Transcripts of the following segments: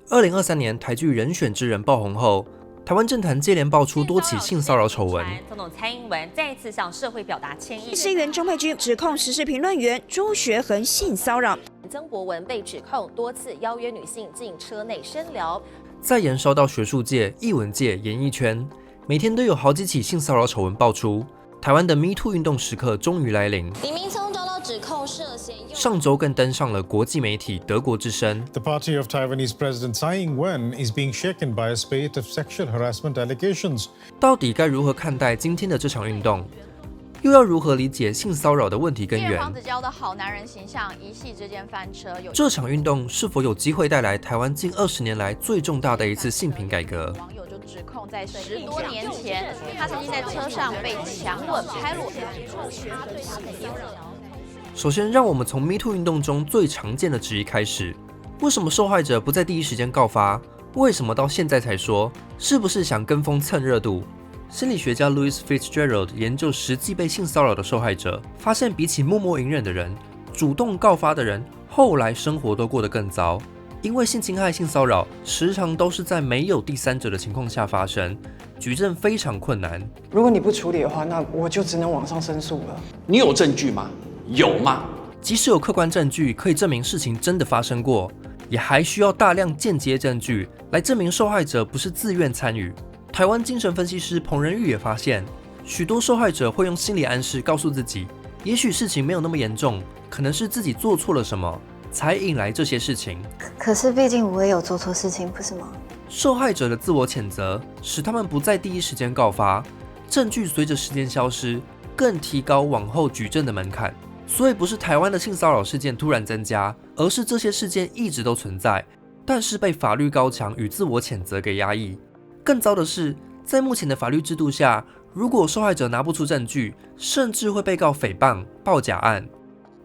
2023年台剧《人选之人》爆红后，台湾政坛接连爆出多起性骚扰丑闻。总统蔡英文再次向社会表达歉意。市议员钟佩君指控时事评论员朱学恒性骚扰，曾博文被指控多次邀约女性进车内深聊。再延烧到学术界、艺文界、演艺圈，每天都有好几起性骚扰丑闻爆出。台湾的 Me Too 运动时刻终于来临。李明聪遭到指控涉嫌上周更登上了国际媒体德国之声。The party of Taiwanese President Tsai Ing-wen is being shaken by a spate of sexual harassment allegations. 到底该如何看待今天的这场运动？又要如何理解性骚扰的问题根源？黄子佼的好男人形象一夕之间翻车。这场运动是否有机会带来台湾近20年来最重大的一次性平改革？网友就指控，在10多年前，他曾经在车上被强吻拍落。首先，让我们从 Me Too 运动中最常见的质疑开始：为什么受害者不在第一时间告发？为什么到现在才说？是不是想跟风蹭热度？心理学家 Louis Fitzgerald 研究实际被性骚扰的受害者，发现比起默默隐忍的人，主动告发的人后来生活都过得更糟。因为性侵害、性骚扰时常都是在没有第三者的情况下发生，举证非常困难。如果你不处理的话，那我就只能往上申诉了。你有证据吗？有吗？即使有客观证据可以证明事情真的发生过，也还需要大量间接证据来证明受害者不是自愿参与。台湾精神分析师彭仁玉也发现，许多受害者会用心理暗示告诉自己，也许事情没有那么严重，可能是自己做错了什么，才引来这些事情。可是毕竟我也有做错事情，不是吗？受害者的自我谴责使他们不在第一时间告发，证据随着时间消失，更提高往后举证的门槛。所以不是台湾的性骚扰事件突然增加，而是这些事件一直都存在，但是被法律高墙与自我谴责给压抑。更糟的是，在目前的法律制度下，如果受害者拿不出证据，甚至会被告诽谤、报假案。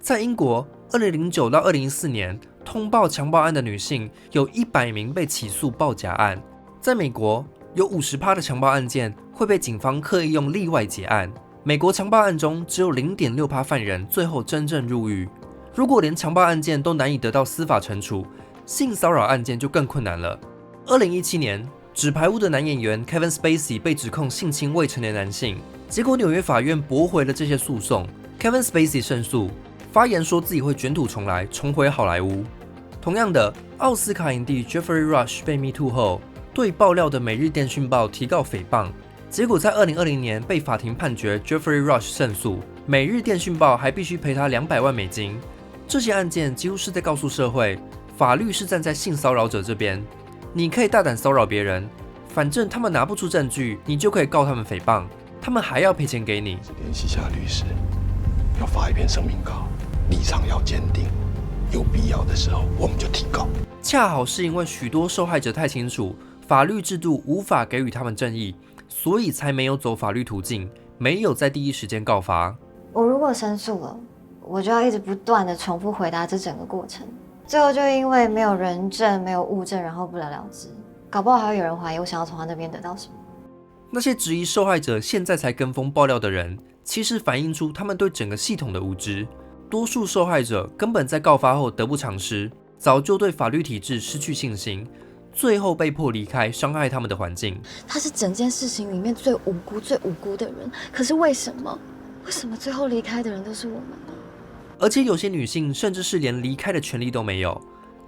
在英国，2009到2014年，通报强暴案的女性有100名被起诉报假案。在美国，有50%的强暴案件会被警方刻意用例外结案。美国强暴案中只有0.6%犯人最后真正入狱。如果连强暴案件都难以得到司法惩处，性骚扰案件就更困难了。2017年，纸牌屋的男演员 Kevin Spacey 被指控性侵未成年男性，结果纽约法院驳回了这些诉讼。Kevin Spacey 胜诉，发言说自己会卷土重来，重回好莱坞。同样的，奥斯卡影帝 Jeffrey Rush 被 Me Too 后，对爆料的《每日电讯报》提告诽谤，结果在2020年被法庭判决 Jeffrey Rush 胜诉，《每日电讯报》还必须赔他200万美金。这些案件几乎是在告诉社会，法律是站在性骚扰者这边。你可以大胆骚扰别人，反正他们拿不出证据，你就可以告他们诽谤，他们还要赔钱给你。联系下律师，要发一篇声明稿，立场要坚定，有必要的时候我们就提告。恰好是因为许多受害者太清楚法律制度无法给予他们正义，所以才没有走法律途径，没有在第一时间告发。我如果申诉了，我就要一直不断的重复回答这整个过程，最后就因为没有人证、没有物证，然后不了了之。搞不好还会有人怀疑我想要从他那边得到什么。那些质疑受害者现在才跟风爆料的人，其实反映出他们对整个系统的无知。多数受害者根本在告发后得不偿失，早就对法律体制失去信心，最后被迫离开伤害他们的环境。他是整件事情里面最无辜的人，可是为什么最后离开的人都是我们呢？而且有些女性甚至是连离开的权利都没有。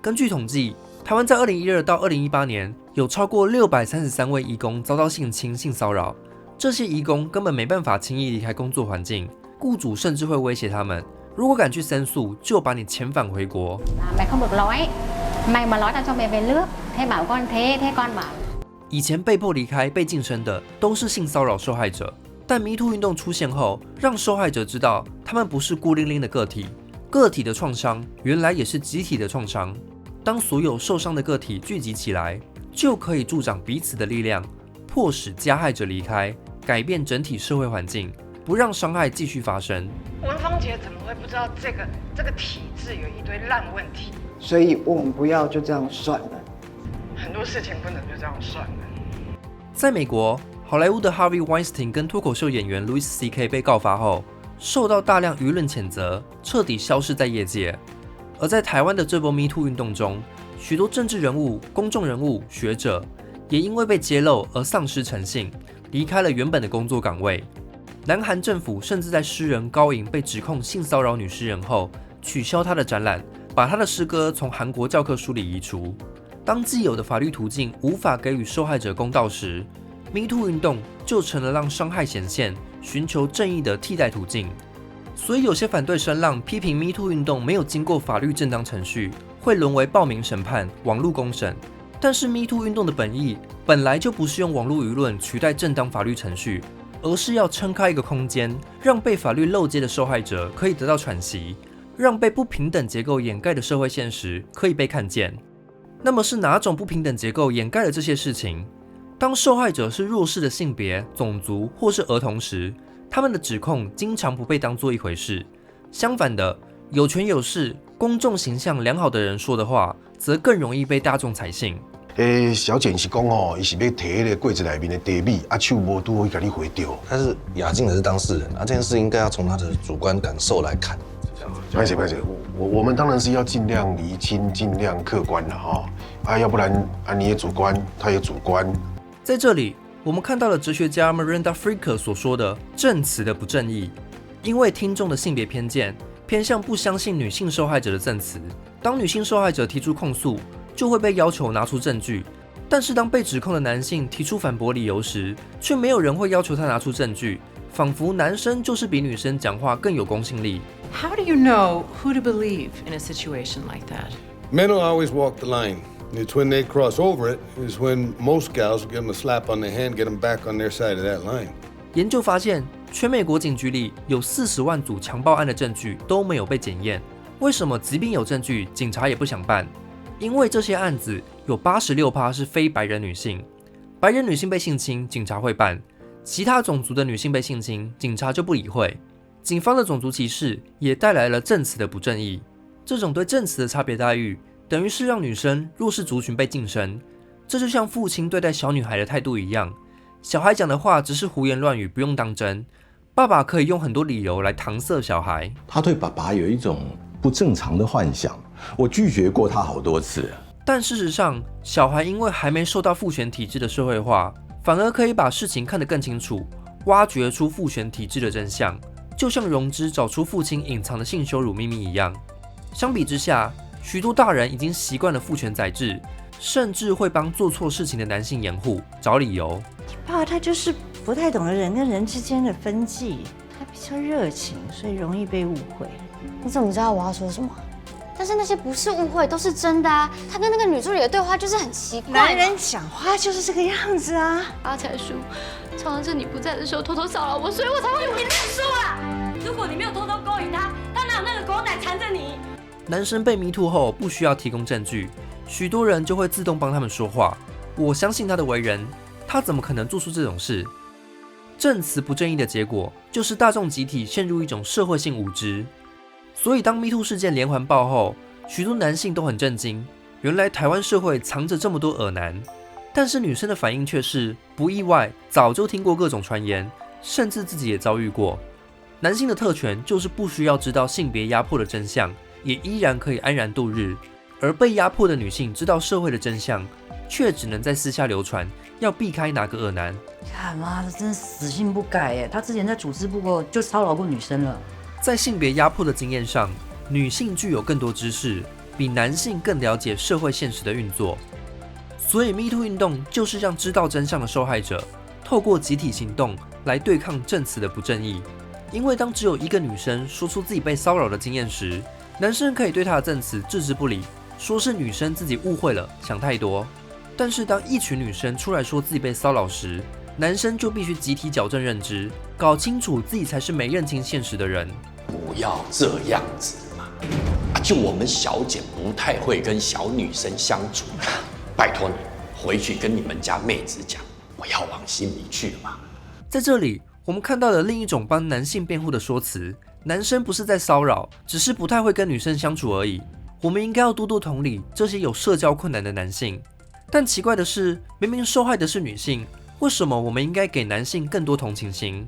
根据统计，台湾在2012到2018年有超过633位移工遭到性侵、性骚扰。这些移工根本没办法轻易离开工作环境，雇主甚至会威胁他们，如果敢去申诉，就把你遣返回国。以前被迫离开、被晋升的都是性骚扰受害者，但 Me Too 运动出现后，让受害者知道他们不是孤零零的个体，个体的创伤原来也是集体的创伤。当所有受伤的个体聚集起来，就可以助长彼此的力量，迫使加害者离开，改变整体社会环境，不让伤害继续发生。文芳姐怎么会不知道这个体制有一堆烂问题？所以我们不要就这样算了，很多事情不能就这样算了。在美国，好莱坞的 Harvey Weinstein 跟脱口秀演员 Louis C.K. 被告发后，受到大量舆论谴责，彻底消失在业界。而在台湾的这波 Me Too 运动中，许多政治人物、公众人物、学者也因为被揭露而丧失诚信，离开了原本的工作岗位。南韩政府甚至在诗人高银被指控性骚扰女诗人后，取消他的展览，把他的诗歌从韩国教科书里移除。当既有的法律途径无法给予受害者公道时， MeToo 运动就成了让伤害显现、寻求正义的替代途径。所以有些反对声浪批评 MeToo 运动没有经过法律正当程序，会沦为暴民审判、网络公审。但是 MeToo 运动的本意本来就不是用网络舆论取代正当法律程序，而是要撑开一个空间，让被法律漏接的受害者可以得到喘息，让被不平等结构掩盖的社会现实可以被看见。那么是哪种不平等结构掩盖了这些事情？当受害者是弱势的性别、种族或是儿童时，他们的指控经常不被当作一回事。相反的，有权有势、公众形象良好的人说的话，则更容易被大众采信。小简是讲哦，伊是要摕迄个柜子里面的茶米，手无拄好，伊甲你回掉。但是雅静的是当事人啊，这件事应该要从他的主观感受来看。拍姐，我们当然是要尽量厘清、尽量客观了哈。要不然你也主观，他也主观。在这里，我们看到了哲学家 Miranda Fricker 所说的证词的不正义，因为听众的性别偏见偏向不相信女性受害者的证词。当女性受害者提出控诉，就会被要求拿出证据，但是当被指控的男性提出反驳理由时，却没有人会要求他拿出证据，仿佛男生就是比女生讲话更有公信力。How do you know who to believe in a situation like that? Men will always walk the line. It's when they cross over it is when most gals will give them a slap on the hand, get them back on their side of that line. 研究发现，全美国警局里有40万组强暴案的证据都没有被检验。为什么即便有证据，警察也不想办？因为这些案子有86%是非白人女性，白人女性被性侵，警察会办；其他种族的女性被性侵，警察就不理会。警方的种族歧视也带来了证词的不正义。这种对证词的差别待遇，等于是让女生弱势族群被晋升。这就像父亲对待小女孩的态度一样，小孩讲的话只是胡言乱语，不用当真。爸爸可以用很多理由来搪塞小孩。他对爸爸有一种不正常的幻想，我拒绝过他好多次。但事实上，小孩因为还没受到父权体制的社会化，反而可以把事情看得更清楚，挖掘出父权体制的真相，就像荣之找出父亲隐藏的性羞辱秘密一样。相比之下，许多大人已经习惯了父权宰制，甚至会帮做错事情的男性辩护，找理由。爸他就是不太懂得人跟人之间的分际，他比较热情，所以容易被误会。你怎么知道我要说什么？但是那些不是误会，都是真的啊！他跟那个女助理的对话就是很奇怪。男人讲话就是这个样子啊！阿才叔常常在你不在的时候偷偷骚扰我，所以我才会你认输啊！如果你没有偷偷勾引他，他哪有那个狗奶缠着你？男生被MeToo后不需要提供证据，许多人就会自动帮他们说话。我相信他的为人，他怎么可能做出这种事？证词不正义的结果，就是大众集体陷入一种社会性无知。所以当 MeToo 事件连环爆后，许多男性都很震惊，原来台湾社会藏着这么多恶男。但是女生的反应却是不意外，早就听过各种传言，甚至自己也遭遇过。男性的特权就是不需要知道性别压迫的真相，也依然可以安然度日，而被压迫的女性知道社会的真相，却只能在私下流传，要避开哪个恶男。他妈的，真是死性不改耶！他之前在组织部就骚扰过女生了。在性别压迫的经验上，女性具有更多知识，比男性更了解社会现实的运作。所以 MeToo 运动就是让知道真相的受害者，透过集体行动来对抗证词的不正义。因为当只有一个女生说出自己被骚扰的经验时，男生可以对她的证词置之不理，说是女生自己误会了，想太多。但是当一群女生出来说自己被骚扰时，男生就必须集体矫正认知，搞清楚自己才是没认清现实的人。不要这样子嘛！就我们小姐不太会跟小女生相处，拜托你回去跟你们家妹子讲，不要往心里去嘛。在这里，我们看到了另一种帮男性辩护的说辞：男生不是在骚扰，只是不太会跟女生相处而已。我们应该要多多同理这些有社交困难的男性。但奇怪的是，明明受害的是女性，为什么我们应该给男性更多同情心？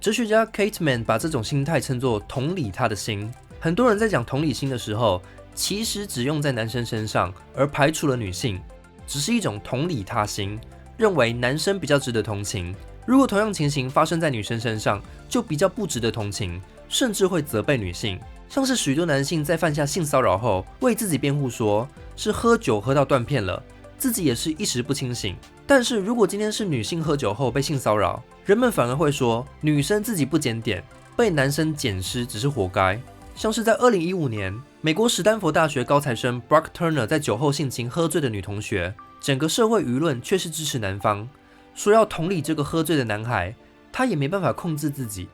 哲学家 Kate Manne 把这种心态称作同理他的心。很多人在讲同理心的时候，其实只用在男生身上，而排除了女性，只是一种同理他心，认为男生比较值得同情。如果同样情形发生在女生身上，就比较不值得同情，甚至会责备女性。像是许多男性在犯下性骚扰后，为自己辩护说是喝酒喝到断片了，自己也是一时不清醒。但是如果今天是女性喝酒后被性骚扰，人们反而会说女生自己不检点，被男生捡尸只是活该。像是在2015年，美国史丹佛大学高材生 Brock Turner 在酒后性侵喝醉的女同学，整个社会舆论却是支持男方，说要同理这个喝醉的男孩，他也没办法控制自己。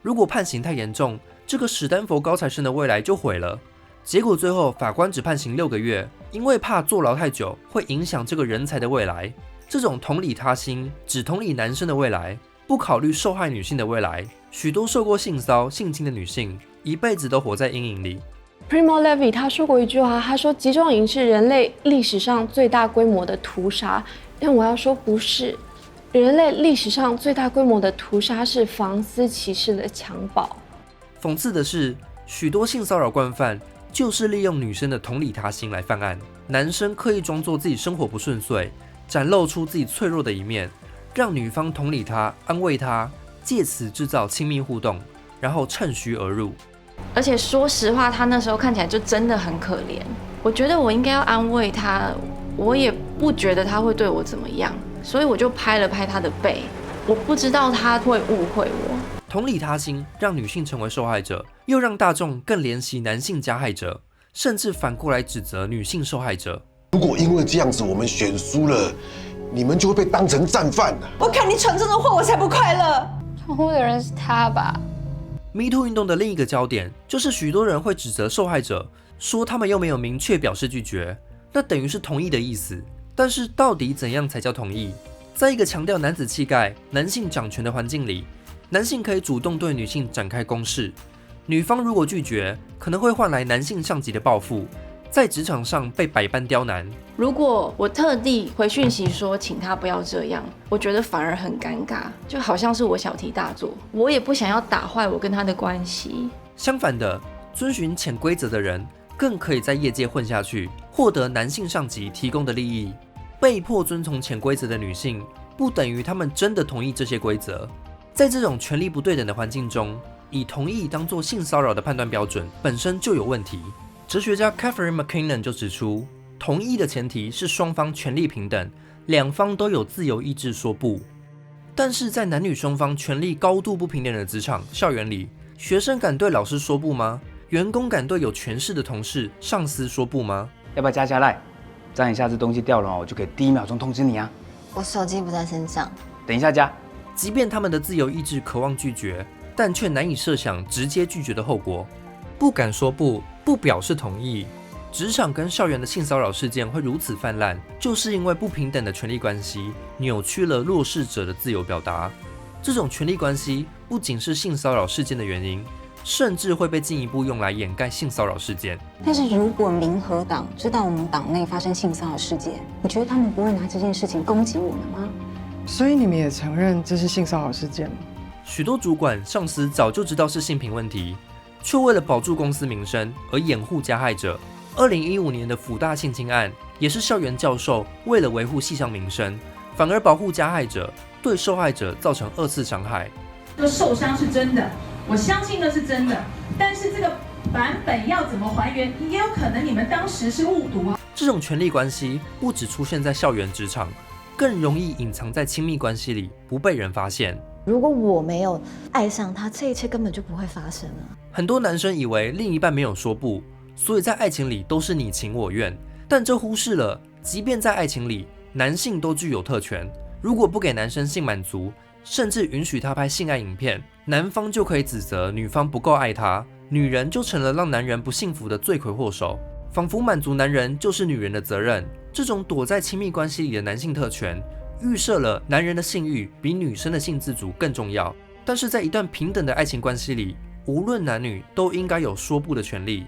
如果判刑太严重，这个史丹佛高材生的未来就毁了。结果最后法官只判刑6个月，因为怕坐牢太久会影响这个人才的未来。这种同理他心，只同理男生的未来，不考虑受害女性的未来，许多受过性骚性侵的女性一辈子都活在阴影里。Primo Levi 他说过一句话，他说集中营是人类历史上最大规模的屠杀，但我要说不是，人类历史上最大规模的屠杀是房思琪式的强暴。讽刺的是，许多性骚扰惯犯就是利用女生的同理他心来犯案，男生刻意装作自己生活不顺遂，展露出自己脆弱的一面，让女方同理他、安慰他，借此制造亲密互动，然后趁虚而入。而且说实话，他那时候看起来就真的很可怜。我觉得我应该要安慰他，我也不觉得他会对我怎么样，所以我就拍了拍他的背。我不知道他会误会我。同理他心，让女性成为受害者，又让大众更怜惜男性加害者，甚至反过来指责女性受害者。如果因为这样子我们选输了，你们就会被当成战犯。我看你闯这种祸，我才不快乐。闯祸的人是他吧？Me Too 运动的另一个焦点就是许多人会指责受害者，说他们又没有明确表示拒绝，那等于是同意的意思。但是到底怎样才叫同意？在一个强调男子气概、男性掌权的环境里，男性可以主动对女性展开攻势，女方如果拒绝，可能会换来男性上级的报复，在职场上被百般刁难。如果我特地回讯息说请他不要这样，我觉得反而很尴尬，就好像是我小题大做，我也不想要打坏我跟他的关系。相反的，遵循潜规则的人更可以在业界混下去，获得男性上级提供的利益。被迫遵从潜规则的女性，不等于她们真的同意这些规则。在这种权力不对等的环境中，以同意当作性骚扰的判断标准本身就有问题。哲学家 Catherine McKinnon 就指出，同意的前提是双方权力平等，两方都有自由意志说不。但是在男女双方权力高度不平等的职场、校园里，学生敢对老师说不吗？员工敢对有权势的同事、上司说不吗？要不要加赖？这样你下次东西掉了，我就可以第1秒钟通知你啊。我手机不在身上。等一下加。即便他们的自由意志渴望拒绝，但却难以设想直接拒绝的后果。不敢说不，不表示同意。职场跟校园的性骚扰事件会如此泛滥，就是因为不平等的权力关系扭曲了弱势者的自由表达。这种权力关系不仅是性骚扰事件的原因，甚至会被进一步用来掩盖性骚扰事件。但是如果民和党知道我们党内发生性骚扰事件，你觉得他们不会拿这件事情攻击我们吗？所以你们也承认这是性骚扰事件吗？许多主管、上司早就知道是性平问题，却为了保住公司名声而掩护加害者。2015年的辅大性侵案，也是校园教授为了维护系上名声，反而保护加害者，对受害者造成2次伤害。这个受伤是真的，我相信那是真的，但是这个版本要怎么还原，也有可能你们当时是误读啊。这种权力关系不只出现在校园职场，更容易隐藏在亲密关系里，不被人发现。如果我没有爱上他，这一切根本就不会发生了。很多男生以为另一半没有说不，所以在爱情里都是你情我愿，但这忽视了，即便在爱情里，男性都具有特权。如果不给男生性满足，甚至允许他拍性爱影片，男方就可以指责女方不够爱他，女人就成了让男人不幸福的罪魁祸首，仿佛满足男人就是女人的责任。这种躲在亲密关系里的男性特权，预设了男人的性欲比女生的性自主更重要。但是在一段平等的爱情关系里，无论男女都应该有说不的权利。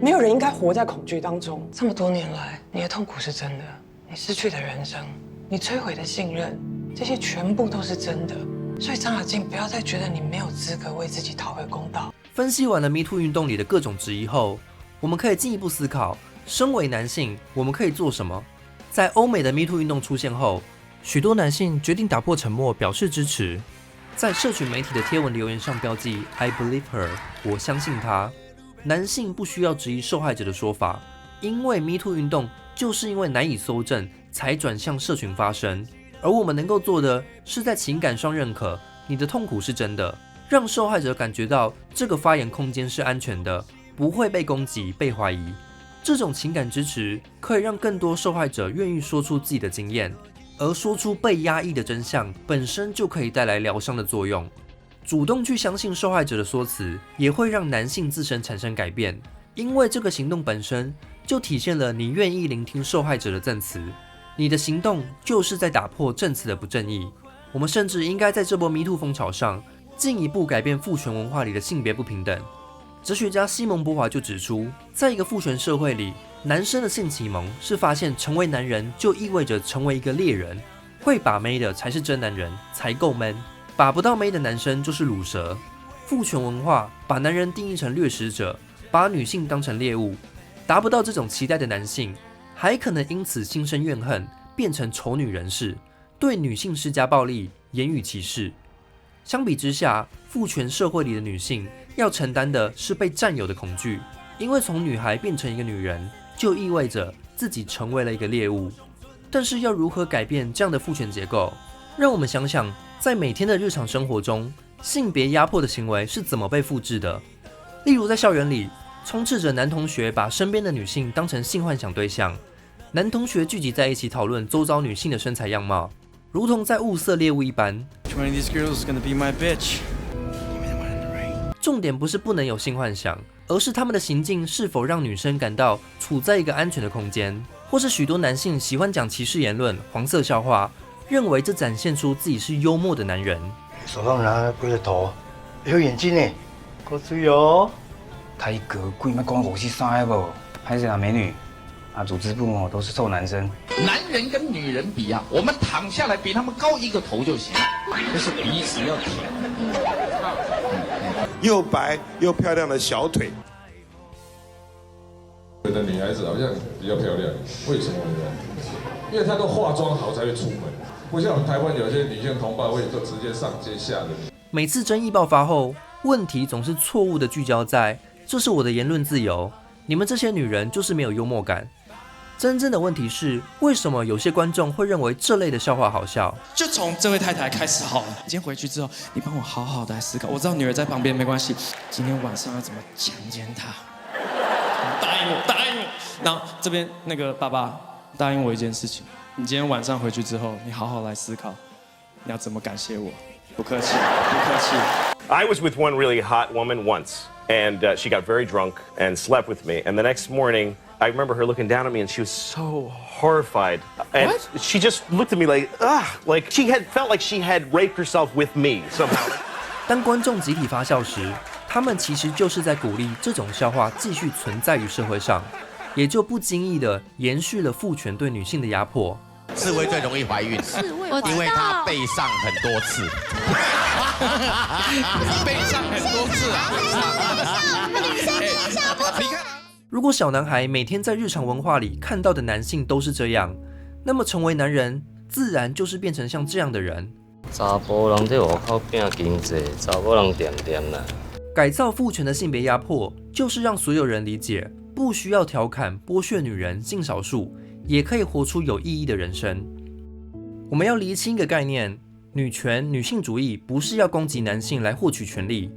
没有人应该活在恐惧当中。这么多年来，你的痛苦是真的，你失去的人生，你摧毁的信任，这些全部都是真的。所以张雅静，不要再觉得你没有资格为自己讨回公道。分析完了 Me Too 运动里的各种质疑后，我们可以进一步思考，身为男性，我们可以做什么？在欧美的 MeToo 运动出现后，许多男性决定打破沉默，表示支持。在社群媒体的贴文留言上标记 I believe her， 我相信她。男性不需要质疑受害者的说法，因为 MeToo 运动就是因为难以搜证，才转向社群发声。而我们能够做的是在情感上认可你的痛苦是真的，让受害者感觉到这个发言空间是安全的，不会被攻击、被怀疑。这种情感支持可以让更多受害者愿意说出自己的经验，而说出被压抑的真相本身就可以带来疗伤的作用。主动去相信受害者的说辞，也会让男性自身产生改变，因为这个行动本身就体现了你愿意聆听受害者的证词。你的行动就是在打破证词的不正义。我们甚至应该在这波 MeToo 风潮上，进一步改变父权文化里的性别不平等。哲学家西蒙波华就指出，在一个父权社会里，男生的性启蒙是发现成为男人就意味着成为一个猎人，会把妹的才是真男人，才够 man， 把不到妹的男生就是鲁蛇。父权文化把男人定义成掠食者，把女性当成猎物，达不到这种期待的男性，还可能因此心生怨恨，变成丑女人士，对女性施加暴力、言语歧视。相比之下，父权社会里的女性要承担的是被占有的恐惧，因为从女孩变成一个女人，就意味着自己成为了一个猎物。但是要如何改变这样的父权结构？让我们想想，在每天的日常生活中，性别压迫的行为是怎么被复制的。例如在校园里，充斥着男同学把身边的女性当成性幻想对象，男同学聚集在一起讨论周遭女性的身材样貌，如同在物色猎物一般。重点不是不能有性幻想，而是他们的行径是否让女生感到处在一个安全的空间，或是许多男性喜欢讲歧视言论、黄色笑话，认为这展现出自己是幽默的男人。手上拿龟的头，有眼睛呢，够水哦。太格贵，卖光53不？拍谁啊，美女？啊，组织部都是臭男生。男人跟女人比啊，我们躺下来比他们高一个头就行，就是彼此要舔。又白又漂亮的小腿。觉得女孩子好像比较漂亮，为什么呢？因为她都化妆好才会出门，不像我们台湾有些女性同胞会就直接上街下的。每次争议爆发后，问题总是错误的聚焦在这是我的言论自由，你们这些女人就是没有幽默感。真正的问题是，为什么有些观众会认为这类的笑话好笑？就从这位太太开始好了。今天回去之后，你帮我好好的来思考。我知道女儿在旁边没关系，今天晚上要怎么强奸她？答应我，答应我。然后这边那个爸爸答应我一件事情，你今天晚上回去之后，你好好来思考，你要怎么感谢我？不客气，不客气。I was with one really hot woman once, and she got very drunk and slept with me. And the next morning, I remember her looking down at me, and she was so horrified. And what? She just looked at me like, like she had felt like she had raped herself with me somehow. 当观众集体发笑时，他们其实就是在鼓励这种笑话继续存在于社会上，也就不经意地延续了父权对女性的压迫。刺猬最容易怀孕，因为它背上很多次。背上很多次啊！如果小男孩每天在日常文化里看到的男性都是这样，那么成为男人，自然就是变成像这样的人。查甫人在外口拼经济，查某人点点啦。改造父权的性别压迫，就是让所有人理解，不需要调侃、剥削女人、性少数，也可以活出有意义的人生。我们要厘清一个概念：女权、女性主义不是要攻击男性来获取权利。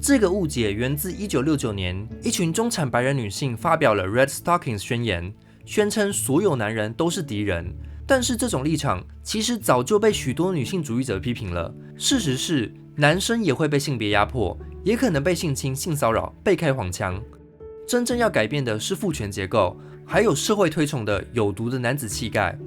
这个误解源自1969年，一群中产白人女性发表了 Red Stockings 宣言，宣称所有男人都是敌人。但是这种立场其实早就被许多女性主义者批评了。事实是，男生也会被性别压迫，也可能被性侵、性骚扰、被开黄腔。真正要改变的是父权结构，还有社会推崇的有毒的男子气概。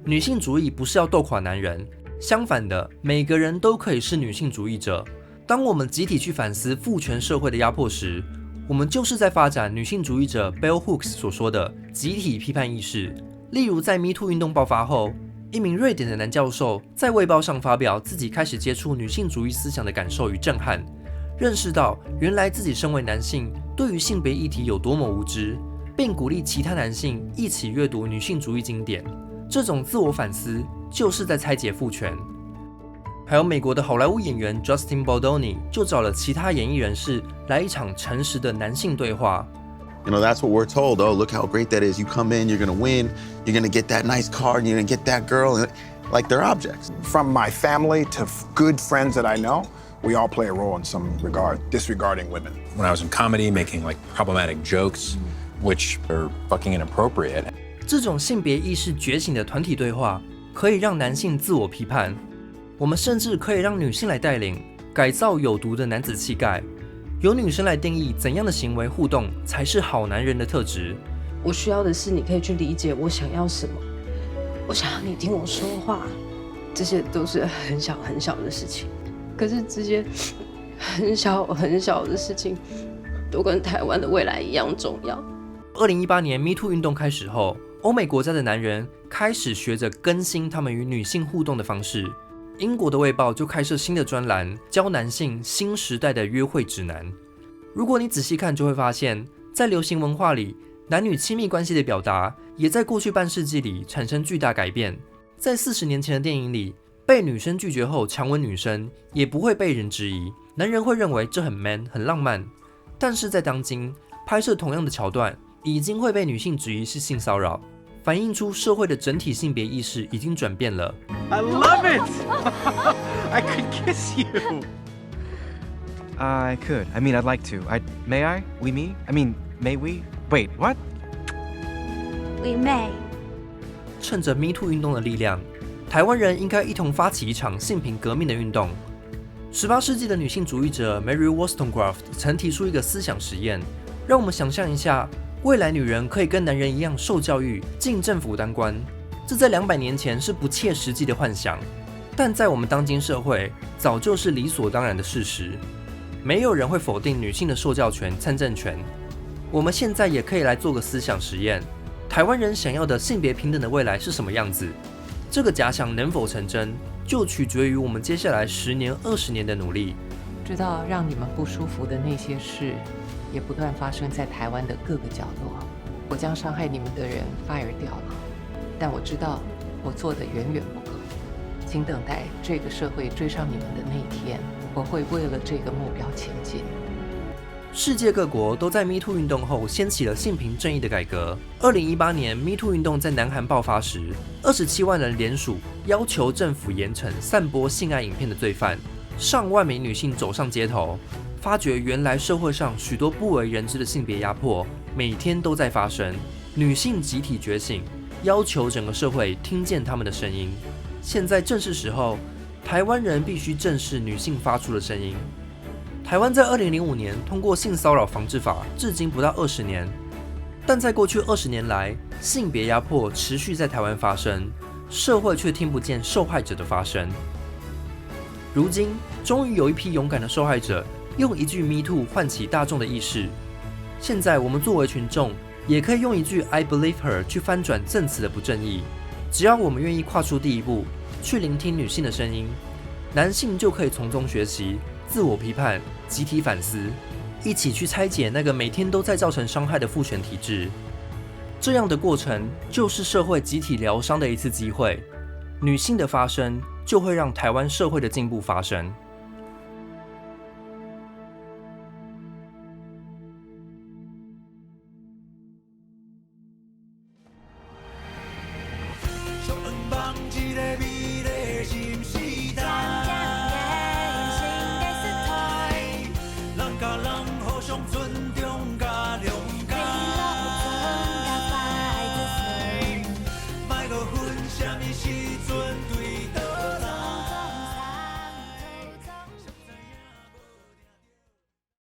女性主义不是要斗垮男人，相反的，每个人都可以是女性主义者。当我们集体去反思父权社会的压迫时，我们就是在发展女性主义者 Bell Hooks 所说的集体批判意识。例如，在 MeToo 运动爆发后，一名瑞典的男教授在卫报上发表自己开始接触女性主义思想的感受与震撼，认识到原来自己身为男性对于性别议题有多么无知，并鼓励其他男性一起阅读女性主义经典。这种自我反思就是在拆解父权。还有美国的好莱坞演员 Justin Baldoni 就找了其他演艺人士来一场诚实的男性对话。You know, that's what we're told. Oh, look how great that is. You come in, you're going to win. You're going to get that nice car, and you're going to get that girl. Like they're objects. From my family to good friends that I know, we all play a role in some regard, disregarding women. When I was in comedy, making like problematic jokes, which are fucking inappropriate. 这种性别意识觉醒的团体对话，可以让男性自我批判。我们甚至可以让女性来带领，改造有毒的男子气概。由女生来定义怎样的行为互动才是好男人的特质。我需要的是你可以去理解我想要什么，我想要你听我说话，这些都是很小很小的事情。可是这些很小很小的事情，都跟台湾的未来一样重要。2018年 Me Too 运动开始后，欧美国家的男人开始学着更新他们与女性互动的方式。英国的《卫报》就开设新的专栏，教男性新时代的约会指南。如果你仔细看，就会发现，在流行文化里，男女亲密关系的表达，也在过去半世纪里产生巨大改变。在40年前的电影里，被女生拒绝后强吻女生，也不会被人质疑，男人会认为这很 man 很浪漫。但是在当今，拍摄同样的桥段，已经会被女性质疑是性骚扰，反映出社会的整体性别意识已经转变了。I love it! I could kiss you. I could. I mean, I'd like to. May I? We me? I mean, may we? Wait, what? We may. 趁着 Me Too 运动的力量，台湾人应该一同发起一场性平革命的运动。18世纪的女性主义者 Mary Wollstonecraft 曾提出一个思想实验，让我们想象一下，未来女人可以跟男人一样受教育、进政府当官。这在200年前是不切实际的幻想，但在我们当今社会，早就是理所当然的事实。没有人会否定女性的受教权、参政权。我们现在也可以来做个思想实验：台湾人想要的性别平等的未来是什么样子？这个假想能否成真，就取决于我们接下来10年、20年的努力。知道让你们不舒服的那些事，也不断发生在台湾的各个角落。我将伤害你们的人 fire 掉了。但我知道我做的远远不够，请等待这个社会追上你们的那一天，我会为了这个目标前进。世界各国都在 Me Too 运动后掀起了性平正义的改革。2018年 Me Too 运动在南韩爆发时，27万人联署要求政府严惩散播性爱影片的罪犯，上万名女性走上街头，发觉原来社会上许多不为人知的性别压迫每天都在发生，女性集体觉醒，要求整个社会听见他们的声音。现在正是时候，台湾人必须正视女性发出的声音。台湾在2005年通过性骚扰防治法，至今不到20年，但在过去20年来，性别压迫持续在台湾发生，社会却听不见受害者的发声。如今，终于有一批勇敢的受害者，用一句 Me Too 唤起大众的意识。现在我们作为群众，也可以用一句 I believe her 去翻转证词的不正义。只要我们愿意跨出第一步，去聆听女性的声音，男性就可以从中学习，自我批判，集体反思，一起去拆解那个每天都在造成伤害的父权体制。这样的过程就是社会集体疗伤的一次机会。女性的发声就会让台湾社会的进步发生。什么时阵